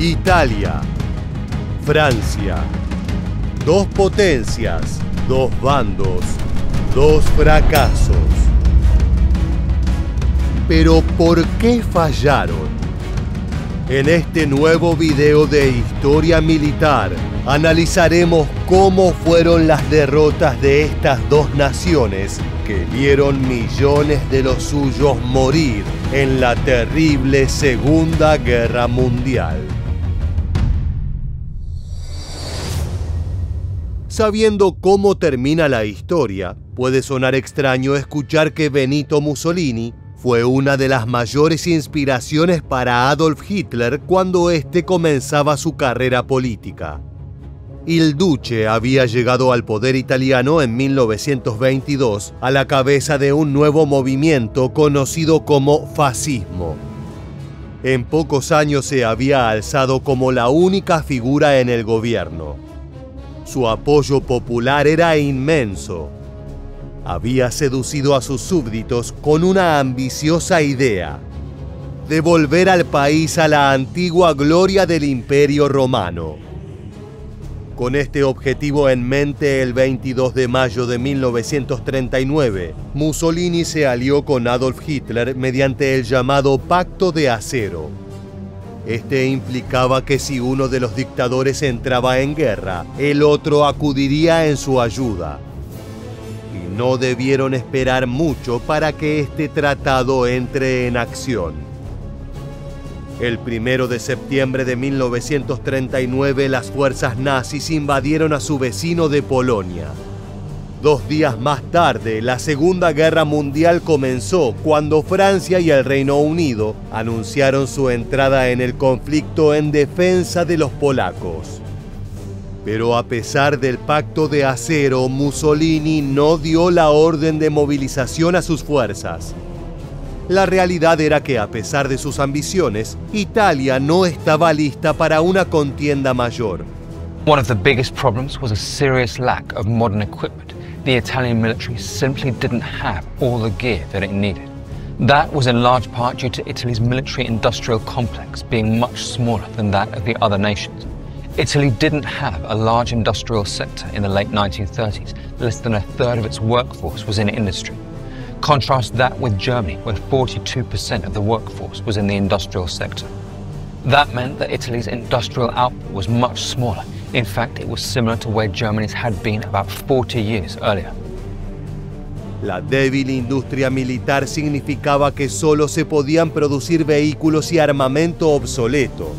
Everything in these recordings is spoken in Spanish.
Italia, Francia. Dos potencias, dos bandos, dos fracasos. Pero ¿por qué fallaron? En este nuevo video de historia militar, analizaremos cómo fueron las derrotas de estas dos naciones que vieron millones de los suyos morir en la terrible Segunda Guerra Mundial. Sabiendo cómo termina la historia, puede sonar extraño escuchar que Benito Mussolini fue una de las mayores inspiraciones para Adolf Hitler cuando éste comenzaba su carrera política. Il Duce había llegado al poder italiano en 1922 a la cabeza de un nuevo movimiento conocido como fascismo. En pocos años se había alzado como la única figura en el gobierno. Su apoyo popular era inmenso. Había seducido a sus súbditos con una ambiciosa idea: devolver al país a la antigua gloria del Imperio Romano. Con este objetivo en mente, el 22 de mayo de 1939, Mussolini se alió con Adolf Hitler mediante el llamado Pacto de Acero. Este implicaba que si uno de los dictadores entraba en guerra, el otro acudiría en su ayuda. Y no debieron esperar mucho para que este tratado entre en acción. El 1 de septiembre de 1939, las fuerzas nazis invadieron a su vecino de Polonia. 2 días más tarde, la Segunda Guerra Mundial comenzó cuando Francia y el Reino Unido anunciaron su entrada en el conflicto en defensa de los polacos. Pero a pesar del Pacto de Acero, Mussolini no dio la orden de movilización a sus fuerzas. La realidad era que, a pesar de sus ambiciones, Italia no estaba lista para una contienda mayor. One of the biggest problems was a serious lack of modern equipment. The Italian military simply didn't have all the gear that it needed. That was in large part due to Italy's military-industrial complex being much smaller than that of the other nations. Italy didn't have a large industrial sector in the late 1930s. Less than a third of its workforce was in industry. Contrast that with Germany, where 42% of the workforce was in the industrial sector. That meant that Italy's industrial output was much smaller. In fact, it was similar to where Germany's had been about 40 years earlier. La débil industria militar significaba que solo se podían producir vehículos y armamento obsoleto.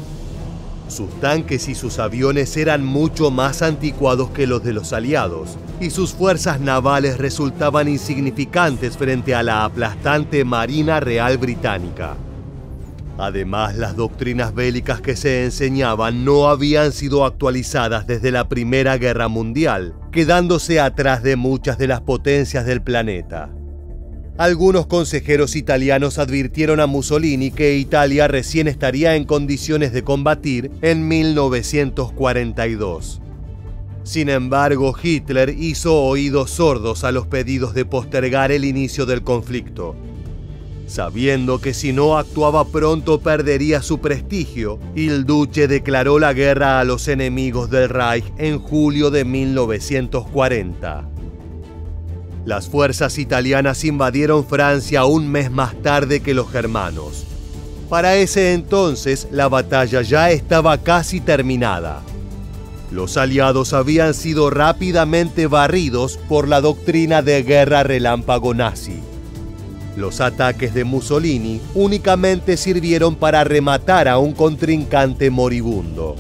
Sus tanques y sus aviones eran mucho más anticuados que los de los aliados, y sus fuerzas navales resultaban insignificantes frente a la aplastante Marina Real Británica. Además, las doctrinas bélicas que se enseñaban no habían sido actualizadas desde la Primera Guerra Mundial, quedándose atrás de muchas de las potencias del planeta. Algunos consejeros italianos advirtieron a Mussolini que Italia recién estaría en condiciones de combatir en 1942. Sin embargo, Hitler hizo oídos sordos a los pedidos de postergar el inicio del conflicto. Sabiendo que si no actuaba pronto perdería su prestigio, Il Duce declaró la guerra a los enemigos del Reich en julio de 1940. Las fuerzas italianas invadieron Francia un mes más tarde que los germanos. Para ese entonces, la batalla ya estaba casi terminada. Los aliados habían sido rápidamente barridos por la doctrina de guerra relámpago nazi. Los ataques de Mussolini únicamente sirvieron para rematar a un contrincante moribundo.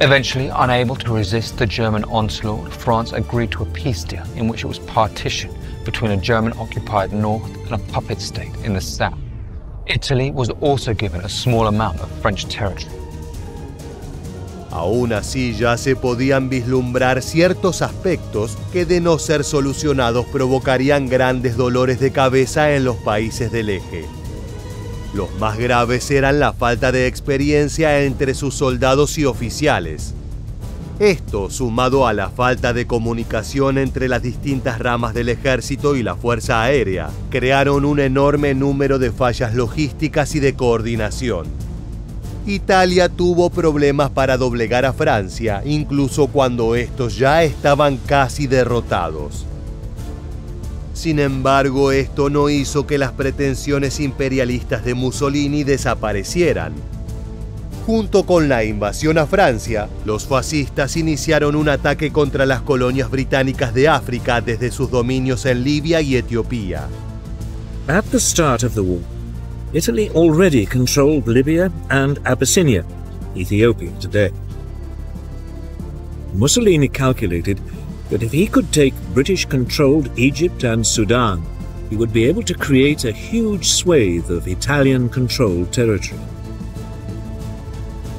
Eventually, unable to resist the German onslaught, France agreed to a peace deal in which it was partitioned between a German-occupied north and a puppet state in the south. Italy was also given a small amount of French territory. Aún así, ya se podían vislumbrar ciertos aspectos que, de no ser solucionados, provocarían grandes dolores de cabeza en los países del eje. Los más graves eran la falta de experiencia entre sus soldados y oficiales. Esto, sumado a la falta de comunicación entre las distintas ramas del ejército y la fuerza aérea, crearon un enorme número de fallas logísticas y de coordinación. Italia tuvo problemas para doblegar a Francia, incluso cuando estos ya estaban casi derrotados. Sin embargo, esto no hizo que las pretensiones imperialistas de Mussolini desaparecieran. Junto con la invasión a Francia, los fascistas iniciaron un ataque contra las colonias británicas de África desde sus dominios en Libia y Etiopía. At the start of the war, Italy already controlled Libya and Abyssinia, Ethiopia today. Mussolini calculated that if he could take British-controlled Egypt and Sudan, he would be able to create a huge swathe of Italian-controlled territory.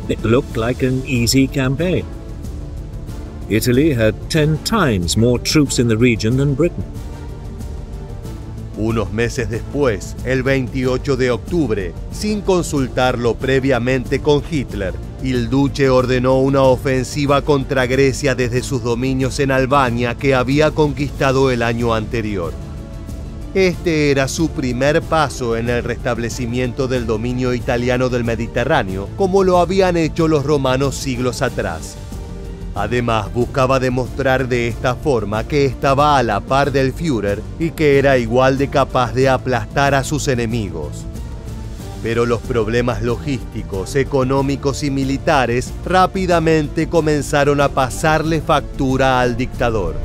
It looked like an easy campaign. Italy had 10 times more troops in the region than Britain. Unos meses después, el 28 de octubre, sin consultarlo previamente con Hitler, el duce ordenó una ofensiva contra Grecia desde sus dominios en Albania que había conquistado el año anterior. Este era su primer paso en el restablecimiento del dominio italiano del Mediterráneo, como lo habían hecho los romanos siglos atrás. Además, buscaba demostrar de esta forma que estaba a la par del Führer y que era igual de capaz de aplastar a sus enemigos. Pero los problemas logísticos, económicos y militares rápidamente comenzaron a pasarle factura al dictador.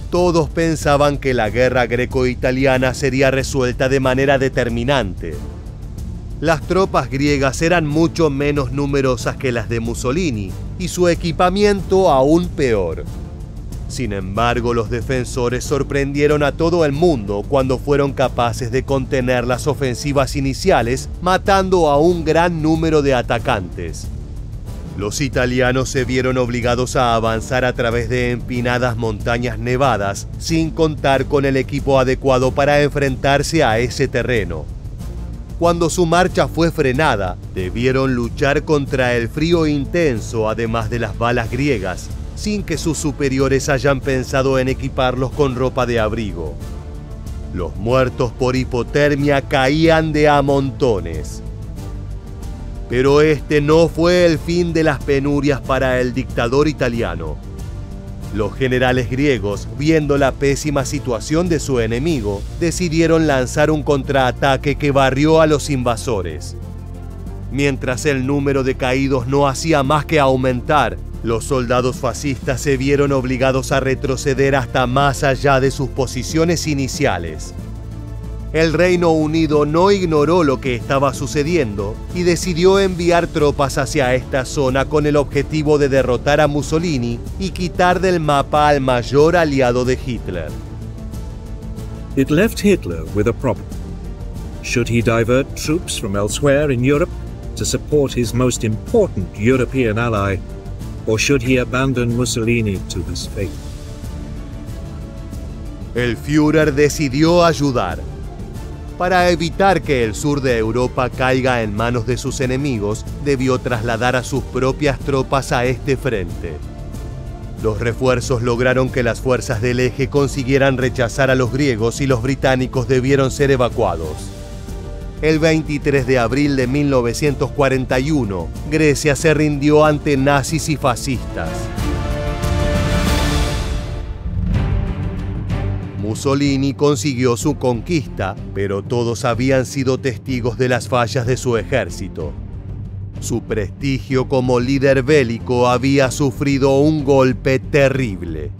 Todos pensaban que la guerra greco-italiana sería resuelta de manera determinante. Las tropas griegas eran mucho menos numerosas que las de Mussolini y su equipamiento aún peor. Sin embargo, los defensores sorprendieron a todo el mundo cuando fueron capaces de contener las ofensivas iniciales, matando a un gran número de atacantes. Los italianos se vieron obligados a avanzar a través de empinadas montañas nevadas, sin contar con el equipo adecuado para enfrentarse a ese terreno. Cuando su marcha fue frenada, debieron luchar contra el frío intenso, además de las balas griegas, sin que sus superiores hayan pensado en equiparlos con ropa de abrigo. Los muertos por hipotermia caían de a montones. Pero este no fue el fin de las penurias para el dictador italiano. Los generales griegos, viendo la pésima situación de su enemigo, decidieron lanzar un contraataque que barrió a los invasores. Mientras el número de caídos no hacía más que aumentar, los soldados fascistas se vieron obligados a retroceder hasta más allá de sus posiciones iniciales. El Reino Unido no ignoró lo que estaba sucediendo y decidió enviar tropas hacia esta zona con el objetivo de derrotar a Mussolini y quitar del mapa al mayor aliado de Hitler. It left Hitler with a problem. Should he divert troops from elsewhere in Europe to support his most important European ally, or should he abandon Mussolini to his fate? El Führer decidió ayudar. Para evitar que el sur de Europa caiga en manos de sus enemigos, debió trasladar a sus propias tropas a este frente. Los refuerzos lograron que las fuerzas del eje consiguieran rechazar a los griegos y los británicos debieron ser evacuados. El 23 de abril de 1941, Grecia se rindió ante nazis y fascistas. Mussolini consiguió su conquista, pero todos habían sido testigos de las fallas de su ejército. Su prestigio como líder bélico había sufrido un golpe terrible.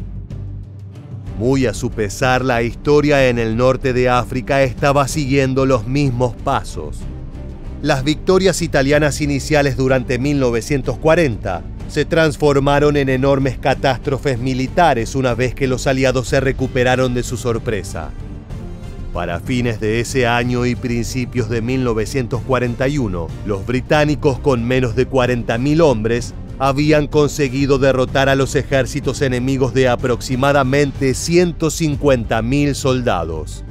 Muy a su pesar, la historia en el norte de África estaba siguiendo los mismos pasos. Las victorias italianas iniciales durante 1940 se transformaron en enormes catástrofes militares una vez que los aliados se recuperaron de su sorpresa. Para fines de ese año y principios de 1941, los británicos con menos de 40.000 hombres habían conseguido derrotar a los ejércitos enemigos de aproximadamente 150.000 soldados.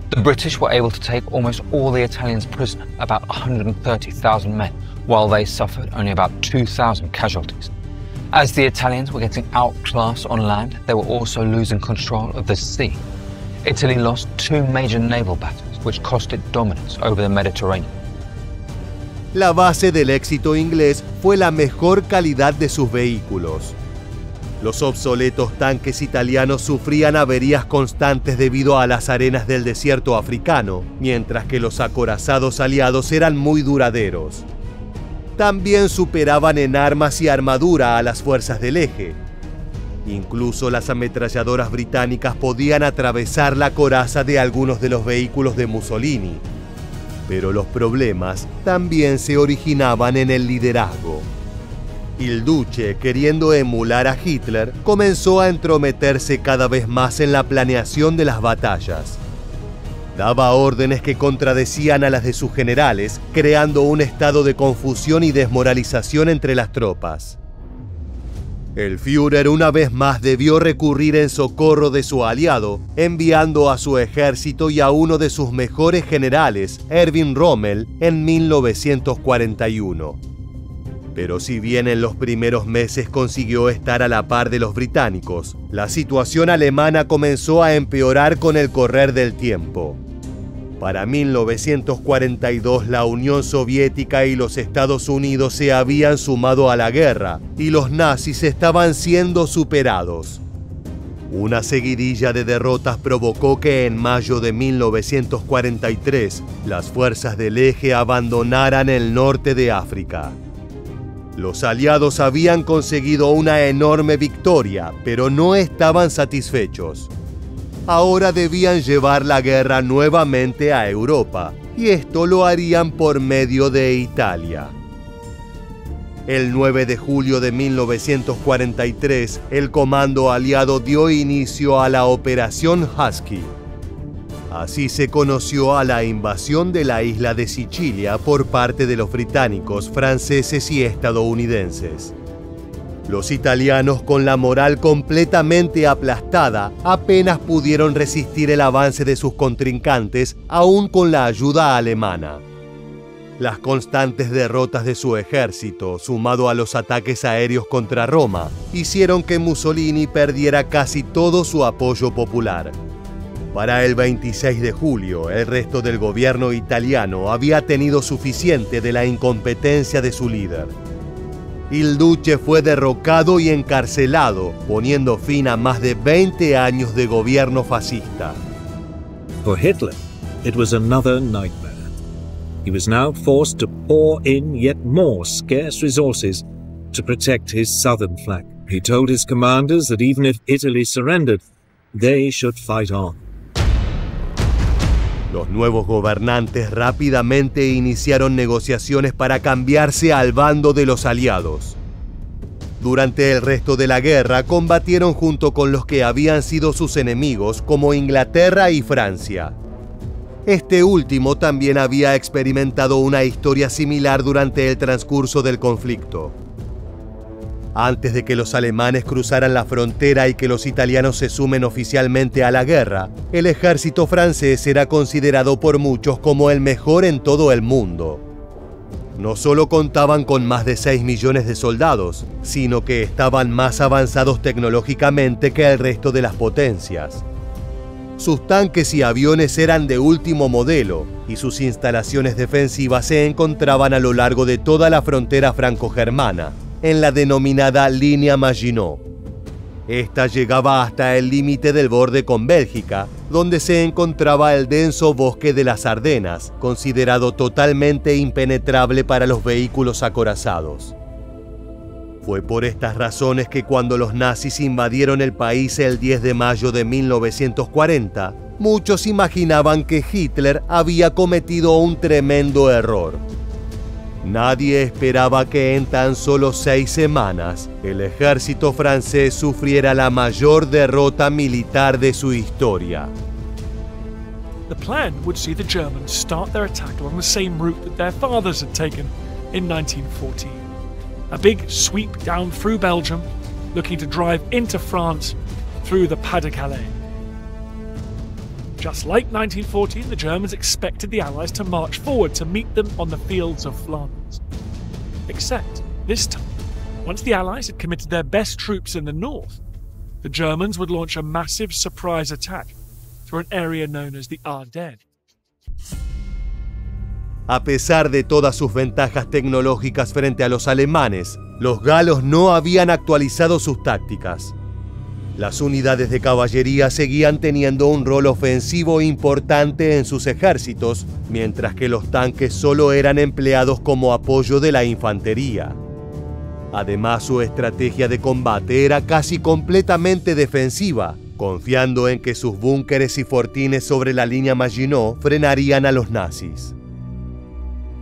The British were able to take almost all the Italians prisoner, about 130,000 men, while they suffered only about 2,000 casualties. As the Italians were getting outclassed on land, they were also losing control of the sea. Italy lost 2 major naval battles, which cost it dominance over the Mediterranean. La base del éxito inglés fue la mejor calidad de sus vehículos. Los obsoletos tanques italianos sufrían averías constantes debido a las arenas del desierto africano, mientras que los acorazados aliados eran muy duraderos. También superaban en armas y armadura a las fuerzas del eje. Incluso las ametralladoras británicas podían atravesar la coraza de algunos de los vehículos de Mussolini. Pero los problemas también se originaban en el liderazgo. Il Duce, queriendo emular a Hitler, comenzó a entrometerse cada vez más en la planeación de las batallas. Daba órdenes que contradecían a las de sus generales, creando un estado de confusión y desmoralización entre las tropas. El Führer una vez más debió recurrir en socorro de su aliado, enviando a su ejército y a uno de sus mejores generales, Erwin Rommel, en 1941. Pero si bien en los primeros meses consiguió estar a la par de los británicos, la situación alemana comenzó a empeorar con el correr del tiempo. Para 1942 la Unión Soviética y los Estados Unidos se habían sumado a la guerra y los nazis estaban siendo superados. Una seguidilla de derrotas provocó que en mayo de 1943 las fuerzas del eje abandonaran el norte de África. Los aliados habían conseguido una enorme victoria, pero no estaban satisfechos. Ahora debían llevar la guerra nuevamente a Europa, y esto lo harían por medio de Italia. El 9 de julio de 1943, el comando aliado dio inicio a la Operación Husky. Así se conoció a la invasión de la isla de Sicilia por parte de los británicos, franceses y estadounidenses. Los italianos, con la moral completamente aplastada, apenas pudieron resistir el avance de sus contrincantes, aún con la ayuda alemana. Las constantes derrotas de su ejército, sumado a los ataques aéreos contra Roma, hicieron que Mussolini perdiera casi todo su apoyo popular. Para el 26 de julio, el resto del gobierno italiano había tenido suficiente de la incompetencia de su líder. Il Duce fue derrocado y encarcelado, poniendo fin a más de 20 años de gobierno fascista. For Hitler, it was another nightmare. He was now forced to pour in yet more scarce resources to protect his southern flank. He told his commanders that even if Italy surrendered, they should fight on. Los nuevos gobernantes rápidamente iniciaron negociaciones para cambiarse al bando de los aliados. Durante el resto de la guerra combatieron junto con los que habían sido sus enemigos, como Inglaterra y Francia. Este último también había experimentado una historia similar durante el transcurso del conflicto. Antes de que los alemanes cruzaran la frontera y que los italianos se sumen oficialmente a la guerra, el ejército francés era considerado por muchos como el mejor en todo el mundo. No solo contaban con más de 6 millones de soldados, sino que estaban más avanzados tecnológicamente que el resto de las potencias. Sus tanques y aviones eran de último modelo, y sus instalaciones defensivas se encontraban a lo largo de toda la frontera franco-germana, en la denominada Línea Maginot. Esta llegaba hasta el límite del borde con Bélgica, donde se encontraba el denso bosque de las Ardenas, considerado totalmente impenetrable para los vehículos acorazados. Fue por estas razones que cuando los nazis invadieron el país el 10 de mayo de 1940, muchos imaginaban que Hitler había cometido un tremendo error. Nadie esperaba que en tan solo 6 semanas el ejército francés sufriera la mayor derrota militar de su historia. The plan would see the Germans start their attack along the same route that their fathers had taken in 1914. A big sweep down through Belgium, looking to drive into France through the Pas-de-Calais. Just like 1914, the Germans expected the Allies to march forward to meet them on the fields of Flanders. Except, this time, once the Allies had committed their best troops in the north, the Germans would launch a massive surprise attack through an area known as the Ardennes. A pesar de todas sus ventajas tecnológicas frente a los alemanes, los galos no habían actualizado sus tácticas. Las unidades de caballería seguían teniendo un rol ofensivo importante en sus ejércitos, mientras que los tanques solo eran empleados como apoyo de la infantería. Además, su estrategia de combate era casi completamente defensiva, confiando en que sus búnkeres y fortines sobre la línea Maginot frenarían a los nazis.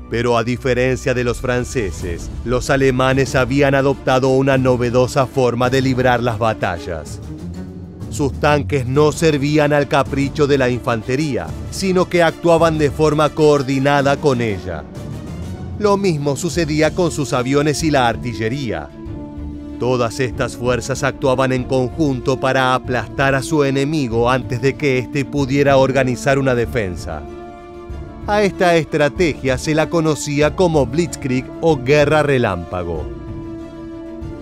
Pero a diferencia de los franceses, los alemanes habían adoptado una novedosa forma de librar las batallas. Sus tanques no servían al capricho de la infantería, sino que actuaban de forma coordinada con ella. Lo mismo sucedía con sus aviones y la artillería. Todas estas fuerzas actuaban en conjunto para aplastar a su enemigo antes de que éste pudiera organizar una defensa. A esta estrategia se la conocía como Blitzkrieg o Guerra Relámpago.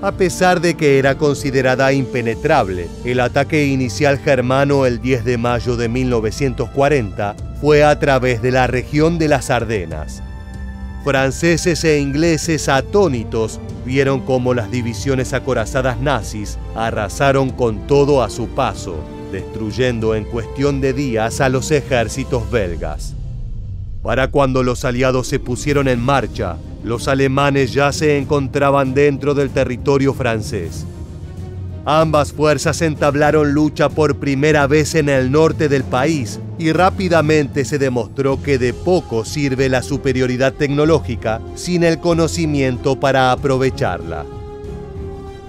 A pesar de que era considerada impenetrable, el ataque inicial germano el 10 de mayo de 1940 fue a través de la región de las Ardenas. Franceses e ingleses atónitos vieron cómo las divisiones acorazadas nazis arrasaron con todo a su paso, destruyendo en cuestión de días a los ejércitos belgas. Para cuando los aliados se pusieron en marcha, los alemanes ya se encontraban dentro del territorio francés. Ambas fuerzas entablaron lucha por primera vez en el norte del país y rápidamente se demostró que de poco sirve la superioridad tecnológica sin el conocimiento para aprovecharla.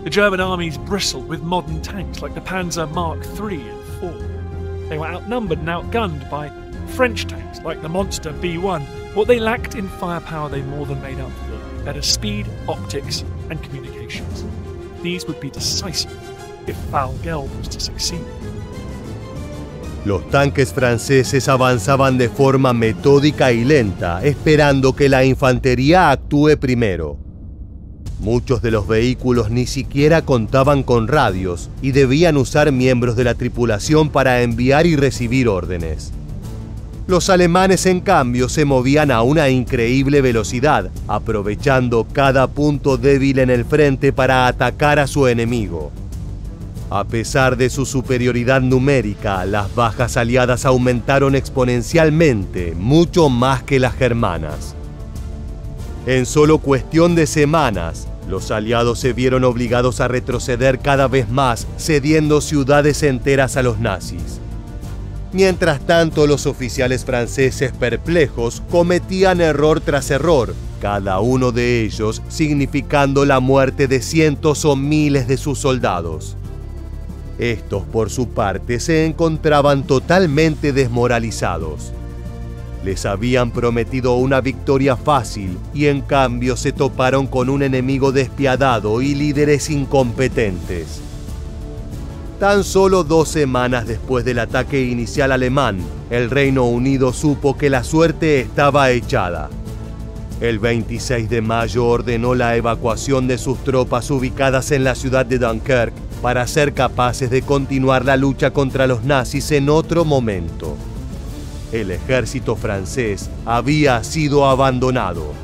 The German armies bristled with modern tanks like the Panzer Mark III and IV. They were outnumbered and outgunned by French tanks like the monster B1. What they lacked in firepower they more than made up for: better speed, optics, and communications. These would be decisive if Val-Gelb was to succeed. Los tanques franceses avanzaban de forma metódica y lenta, esperando que la infantería actúe primero. Muchos de los vehículos ni siquiera contaban con radios y debían usar miembros de la tripulación para enviar y recibir órdenes. Los alemanes, en cambio, se movían a una increíble velocidad, aprovechando cada punto débil en el frente para atacar a su enemigo. A pesar de su superioridad numérica, las bajas aliadas aumentaron exponencialmente, mucho más que las germanas. En solo cuestión de semanas, los aliados se vieron obligados a retroceder cada vez más, cediendo ciudades enteras a los nazis. Mientras tanto, los oficiales franceses perplejos cometían error tras error, cada uno de ellos significando la muerte de cientos o miles de sus soldados. Estos, por su parte, se encontraban totalmente desmoralizados. Les habían prometido una victoria fácil y en cambio se toparon con un enemigo despiadado y líderes incompetentes. Tan solo 2 semanas después del ataque inicial alemán, el Reino Unido supo que la suerte estaba echada. El 26 de mayo ordenó la evacuación de sus tropas ubicadas en la ciudad de Dunkerque para ser capaces de continuar la lucha contra los nazis en otro momento. El ejército francés había sido abandonado.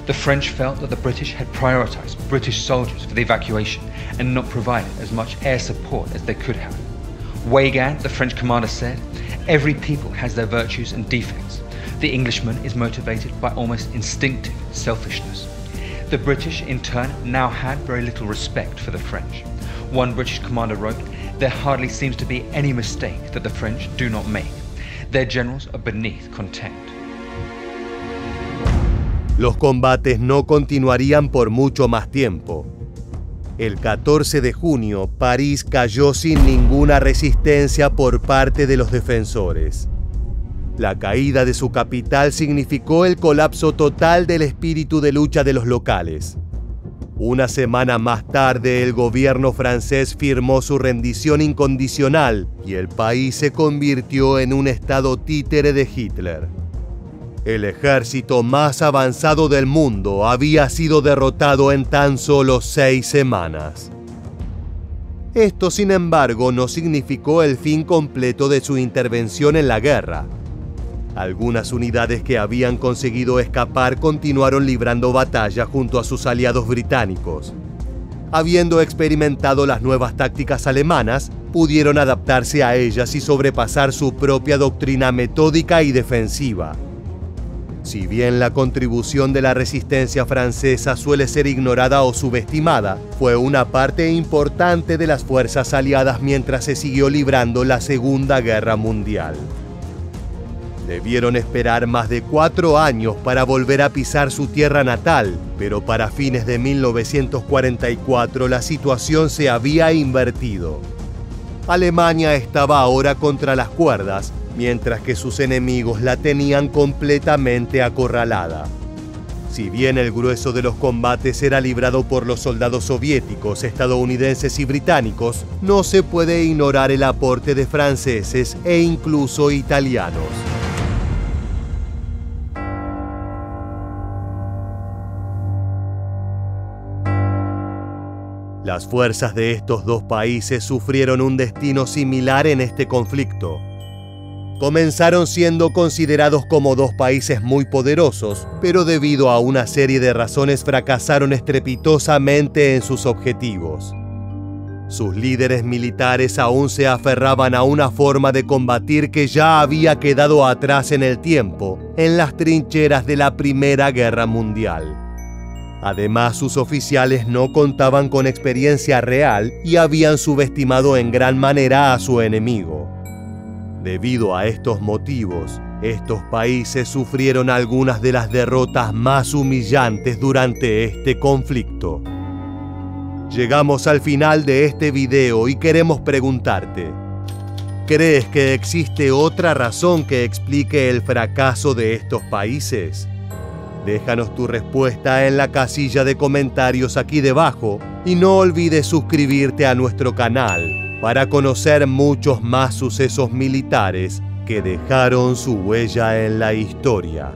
The French felt that the British had prioritized British soldiers for the evacuation and not provided as much air support as they could have. Weygand, the French commander, said, "Every people has their virtues and defects. The Englishman is motivated by almost instinctive selfishness." The British, in turn, now had very little respect for the French. One British commander wrote, "There hardly seems to be any mistake that the French do not make. Their generals are beneath contempt." Los combates no continuarían por mucho más tiempo. El 14 de junio, París cayó sin ninguna resistencia por parte de los defensores. La caída de su capital significó el colapso total del espíritu de lucha de los locales. Una semana más tarde, el gobierno francés firmó su rendición incondicional y el país se convirtió en un estado títere de Hitler. El ejército más avanzado del mundo había sido derrotado en tan solo 6 semanas. Esto, sin embargo, no significó el fin completo de su intervención en la guerra. Algunas unidades que habían conseguido escapar continuaron librando batalla junto a sus aliados británicos. Habiendo experimentado las nuevas tácticas alemanas, pudieron adaptarse a ellas y sobrepasar su propia doctrina metódica y defensiva. Si bien la contribución de la resistencia francesa suele ser ignorada o subestimada, fue una parte importante de las fuerzas aliadas mientras se siguió librando la Segunda Guerra Mundial. Debieron esperar más de 4 años para volver a pisar su tierra natal, pero para fines de 1944 la situación se había invertido. Alemania estaba ahora contra las cuerdas, mientras que sus enemigos la tenían completamente acorralada. Si bien el grueso de los combates era librado por los soldados soviéticos, estadounidenses y británicos, no se puede ignorar el aporte de franceses e incluso italianos. Las fuerzas de estos dos países sufrieron un destino similar en este conflicto. Comenzaron siendo considerados como dos países muy poderosos, pero debido a una serie de razones fracasaron estrepitosamente en sus objetivos. Sus líderes militares aún se aferraban a una forma de combatir que ya había quedado atrás en el tiempo, en las trincheras de la Primera Guerra Mundial. Además, sus oficiales no contaban con experiencia real y habían subestimado en gran manera a su enemigo. Debido a estos motivos, estos países sufrieron algunas de las derrotas más humillantes durante este conflicto. Llegamos al final de este video y queremos preguntarte: ¿crees que existe otra razón que explique el fracaso de estos países? Déjanos tu respuesta en la casilla de comentarios aquí debajo y no olvides suscribirte a nuestro canal para conocer muchos más sucesos militares que dejaron su huella en la historia.